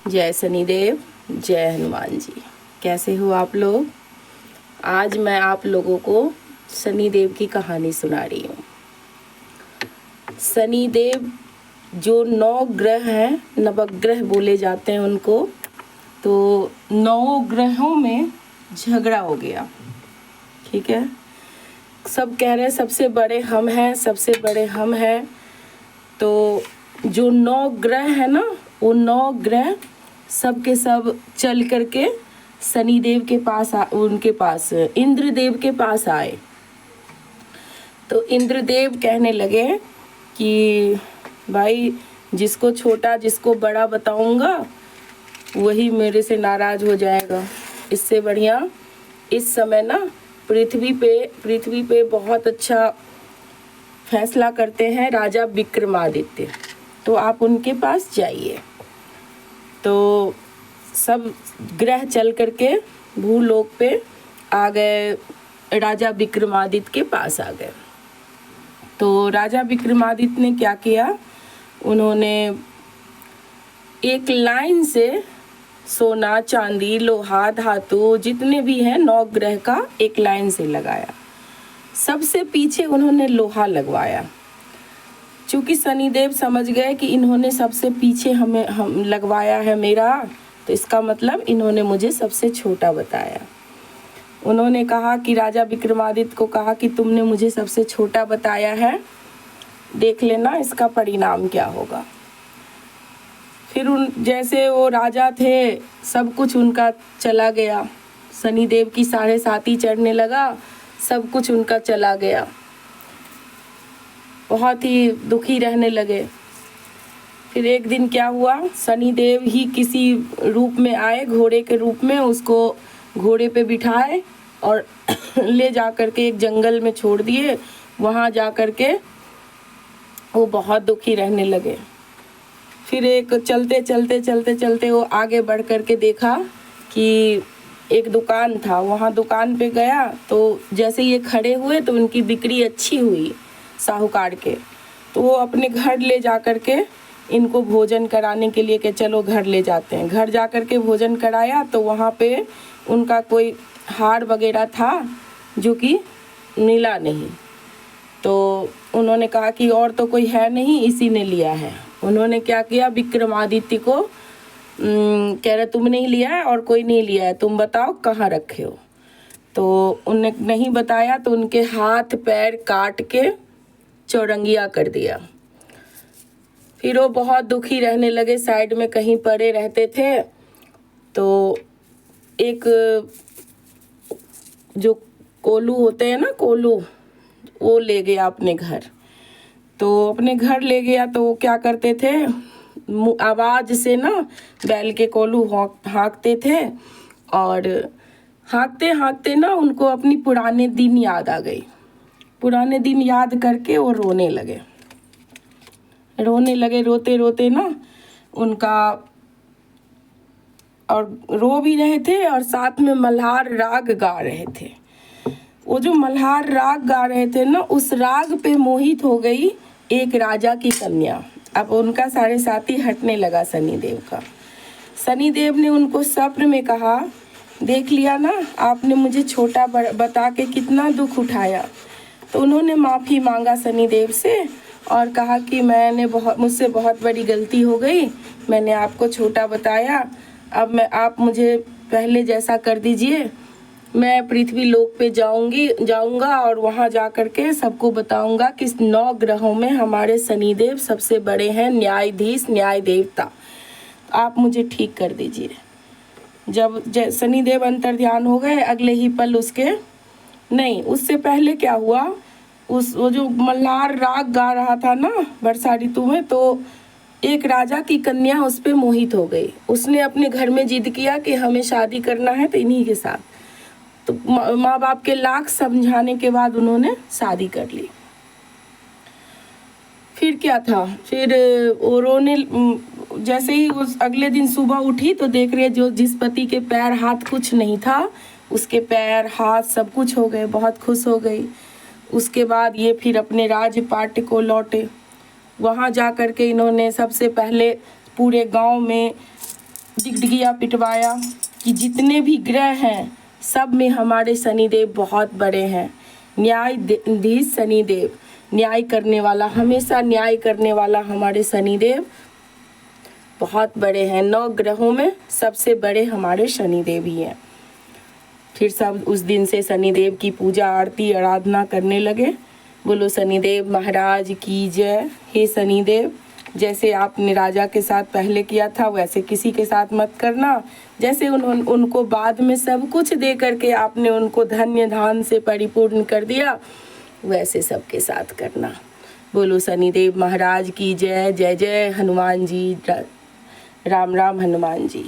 जय शनिदेव, जय हनुमान जी। कैसे हो आप लोग? आज मैं आप लोगों को शनिदेव की कहानी सुना रही हूँ। शनिदेव जो 9 ग्रह हैं, नवग्रह बोले जाते हैं उनको, तो 9 ग्रहों में झगड़ा हो गया। ठीक है, सब कह रहे हैं सबसे बड़े हम हैं, सबसे बड़े हम हैं। तो जो 9 ग्रह है ना, वो 9 ग्रह सब के सब चल करके शनिदेव के पास उनके पास इंद्रदेव के पास आए। तो इंद्रदेव कहने लगे कि भाई, जिसको छोटा जिसको बड़ा बताऊंगा वही मेरे से नाराज हो जाएगा। इससे बढ़िया इस समय ना पृथ्वी पे बहुत अच्छा फैसला करते हैं राजा विक्रमादित्य, तो आप उनके पास जाइए। तो सब ग्रह चल करके भूलोक पे आ गए, राजा विक्रमादित्य के पास आ गए। तो राजा विक्रमादित्य ने क्या किया, उन्होंने एक लाइन से सोना, चांदी, लोहा, धातु जितने भी हैं 9 ग्रह का एक लाइन से लगाया। सबसे पीछे उन्होंने लोहा लगवाया। चूँकि शनिदेव समझ गए कि इन्होंने सबसे पीछे हम लगवाया है मेरा, तो इसका मतलब इन्होंने मुझे सबसे छोटा बताया। उन्होंने कहा कि राजा विक्रमादित्य को कहा कि तुमने मुझे सबसे छोटा बताया है, देख लेना इसका परिणाम क्या होगा। फिर जैसे वो राजा थे, सब कुछ उनका चला गया। शनिदेव की 7.5 चढ़ने लगा, सब कुछ उनका चला गया। बहुत ही दुखी रहने लगे। फिर एक दिन क्या हुआ, शनिदेव ही किसी रूप में आए, घोड़े के रूप में। उसको घोड़े पे बिठाए और ले जा कर के एक जंगल में छोड़ दिए। वहाँ जा कर के वो बहुत दुखी रहने लगे। फिर एक चलते वो आगे बढ़ कर के देखा कि एक दुकान था। वहाँ दुकान पे गया तो जैसे ये खड़े हुए तो उनकी बिक्री अच्छी हुई साहूकार के। तो वो अपने घर ले जा कर के इनको भोजन कराने के लिए कि चलो घर ले जाते हैं। घर जा कर के भोजन कराया तो वहाँ पे उनका कोई हार वगैरह था जो कि मिला नहीं। तो उन्होंने कहा कि और तो कोई है नहीं, इसी ने लिया है। उन्होंने क्या किया, विक्रमादित्य को कह रहे तुमने नहीं लिया है और कोई नहीं लिया है, तुम बताओ कहाँ रखे हो। तो उन्हें नहीं बताया तो उनके हाथ पैर काट के चौरंगिया कर दिया। फिर वो बहुत दुखी रहने लगे, साइड में कहीं पड़े रहते थे। तो एक जो कोल्हू होते हैं ना, कोल्हू, वो ले गया अपने घर। तो अपने घर ले गया तो वो क्या करते थे, आवाज़ से ना बैल के कोल्हू हाँकते थे। और हाँकते हाँकते ना उनको अपनी पुराने दिन याद आ गई। पुराने दिन याद करके वो रोने लगे। रोते रोते ना उनका, और रो भी रहे थे और साथ में मल्हार राग गा रहे थे। वो जो मल्हार राग गा रहे थे ना, उस राग पे मोहित हो गई एक राजा की कन्या। अब उनका साढ़े साथी हटने लगा शनिदेव का। शनिदेव ने उनको स्वप्न में कहा, देख लिया ना, आपने मुझे छोटा बता के कितना दुख उठाया। तो उन्होंने माफ़ी मांगा शनिदेव से और कहा कि मुझसे बहुत बड़ी गलती हो गई, मैंने आपको छोटा बताया। अब आप मुझे पहले जैसा कर दीजिए, मैं पृथ्वी लोक पे जाऊंगा और वहाँ जा कर के सबको बताऊंगा कि 9 ग्रहों में हमारे शनिदेव सबसे बड़े हैं, न्यायाधीश, न्याय देवता। आप मुझे ठीक कर दीजिए। जब शनिदेव अंतर्ध्यान हो गए, अगले ही पल उससे पहले क्या हुआ, वो जो मल्हार राग गा रहा था ना वर्षा ऋतु में, तो एक राजा की कन्या उस पे मोहित हो गई। उसने अपने घर में जिद किया कि हमें शादी करना है तो इन्हीं के साथ। तो माँ बाप के लाख समझाने के बाद उन्होंने शादी कर ली। फिर क्या था, फिर वो रोने, जैसे ही उस अगले दिन सुबह उठी तो देख रहे जो जिस पति के पैर हाथ कुछ नहीं था, उसके पैर हाथ सब कुछ हो गए। बहुत खुश हो गई। उसके बाद ये फिर अपने राजपाट को लौटे। वहाँ जा कर के इन्होंने सबसे पहले पूरे गांव में डिगडिगिया पिटवाया कि जितने भी ग्रह हैं सब में हमारे शनिदेव बहुत बड़े हैं। न्यायाधीश शनिदेव, न्याय करने वाला, हमेशा न्याय करने वाला हमारे शनिदेव बहुत बड़े हैं। 9 ग्रहों में सबसे बड़े हमारे शनिदेव ही हैं। फिर सब उस दिन से शनिदेव की पूजा आरती आराधना करने लगे। बोलो शनिदेव महाराज की जय। हे शनिदेव, जैसे आपने राजा के साथ पहले किया था वैसे किसी के साथ मत करना। जैसे उनको बाद में सब कुछ दे करके आपने उनको धन्य धान से परिपूर्ण कर दिया, वैसे सबके साथ करना। बोलो शनिदेव महाराज की जय। जय जय हनुमान जी। राम राम हनुमान जी।